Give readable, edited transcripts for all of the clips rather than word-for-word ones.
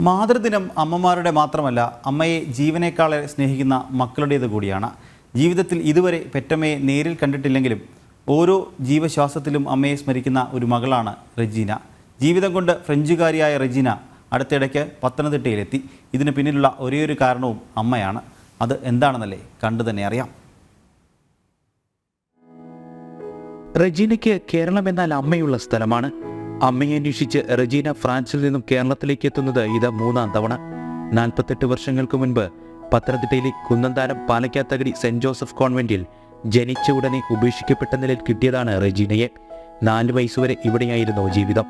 മാതൃദിനം അമ്മമാരുടെ മാത്രമല്ല, അമ്മയെ ജീവനേക്കാളെ സ്നേഹിക്കുന്ന മക്കളുടേത് കൂടിയാണ്. ജീവിതത്തിൽ ഇതുവരെ പെറ്റമ്മയെ നേരിൽ കണ്ടിട്ടില്ലെങ്കിലും ഓരോ ജീവശ്വാസത്തിലും അമ്മയെ സ്മരിക്കുന്ന ഒരു മകളാണ് റെജീന. ജീവിതം കൊണ്ട് ഫ്രഞ്ചുകാരിയായ റെജീന അടുത്തിടയ്ക്ക് പത്തനംതിട്ടയിലെത്തി. ഇതിന് പിന്നിലുള്ള ഒരേയൊരു കാരണവും അമ്മയാണ്. അത് എന്താണെന്നല്ലേ കണ്ടു തന്നെ അറിയാം. റെജീനയ്ക്ക് കേരളം എന്നാൽ അമ്മയുള്ള സ്ഥലമാണ്. അമ്മയെ അന്വേഷിച്ച് റെജീന ഫ്രാൻസിൽ നിന്നും കേരളത്തിലേക്ക് എത്തുന്നത് ഇത് 3-ാം തവണ. 48 വർഷങ്ങൾക്ക് മുൻപ് പത്തനംതിട്ടയിലെ കുന്നന്താനം പാലക്കാത്തകടി സെന്റ് ജോസഫ് കോൺവെന്റിൽ ജനിച്ച ഉടനെ ഉപേക്ഷിക്കപ്പെട്ട നിലയിൽ കിട്ടിയതാണ് റെജീനയെ. 4 വയസ്സുവരെ ഇവിടെയായിരുന്നു ജീവിതം.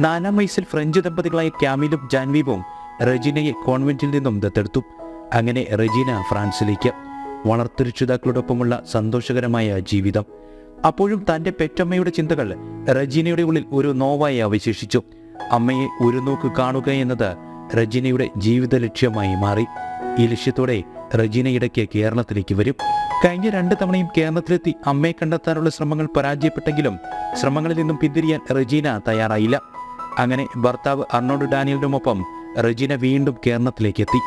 4-ാം വയസ്സിൽ ഫ്രഞ്ച് ദമ്പതികളായ ക്യാമിലും ജാൻവീവും റെജീനയെ കോൺവെന്റിൽ നിന്നും ദത്തെടുത്തു. അങ്ങനെ റെജീന ഫ്രാൻസിലേക്ക്. വളർത്തുരക്ഷിതാക്കളോടൊപ്പമുള്ള സന്തോഷകരമായ ജീവിതം. അപ്പോഴും തൻ്റെ പെറ്റമ്മയുടെ ചിന്തകൾ റെജീനയുടെ ഉള്ളിൽ ഒരു നോവായി അവശേഷിച്ചു. അമ്മയെ ഒരു നോക്ക് കാണുക എന്നത് റെജീനയുടെ ജീവിത ലക്ഷ്യമായി മാറി. ഈ ലക്ഷ്യത്തോടെ റെജീന ഇടയ്ക്ക് കേരളത്തിലേക്ക് വരും. കഴിഞ്ഞ 2 തവണയും കേരളത്തിലെത്തി അമ്മയെ കണ്ടെത്താനുള്ള ശ്രമങ്ങൾ പരാജയപ്പെട്ടെങ്കിലും ശ്രമങ്ങളിൽ നിന്നും പിന്തിരിയാൻ റെജീന തയ്യാറായില്ല. അങ്ങനെ ഭർത്താവ് അർണോൾഡ് ഡാനിയലിനുമൊപ്പം റെജീന വീണ്ടും കേരളത്തിലേക്ക് എത്തി.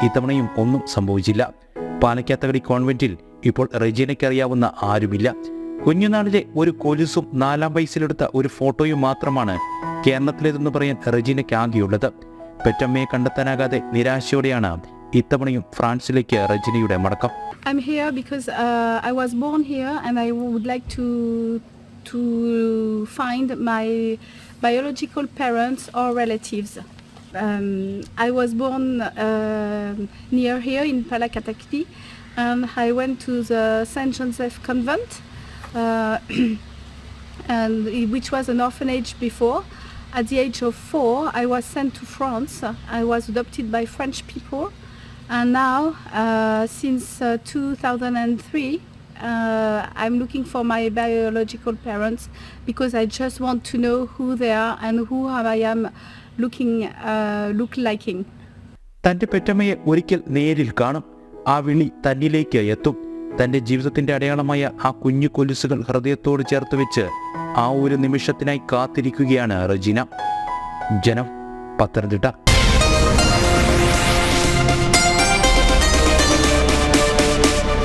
ഇത്തവണയും ഒന്നും സംഭവിച്ചില്ല. പാലക്കാത്തകടി കോൺവെന്റിൽ ഇപ്പോൾ റെജീനയ്ക്കറിയാവുന്ന ആരുമില്ല. കുഞ്ഞുനാളിലെ ഒരു കൊലുസും 4-ാം വയസ്സിലെടുത്ത ഒരു ഫോട്ടോയും മാത്രമാണ് കേരളത്തിലേതെന്ന് പറയാൻ റെജീനയ്ക്ക് ആകെയുള്ളത്. പെറ്റമ്മയെ കണ്ടെത്താനാകാതെ നിരാശയോടെയാണ് ഇത്തവണയും ഫ്രാൻസിലേക്ക് റെജീനയുടെ മടക്കം. I'm here because I was born here and I would like to find my biological parents or relatives. I was born near here in Palakatakti and I went to the Saint Joseph convent. And which was an orphanage before. At the age of 4, I was sent to France. I was adopted by French people, and now since 2003, I'm looking for my biological parents because I just want to know who they are and who I am look liking. തൻ്റെ പെറ്റമ്മയെ ഒരിക്കൽ നേരിൽ കാണും. ആ വിളി തന്നിലേക്ക് എത്തും. തൻ്റെ ജീവിതത്തിൻ്റെ അടയാളമായ ആ കുഞ്ഞു കൊലുസുകൾ ഹൃദയത്തോട് ചേർത്ത് വെച്ച് ആ ഒരു നിമിഷത്തിനായി കാത്തിരിക്കുകയാണ് റെജീന. ജനം, പത്തനംതിട്ട.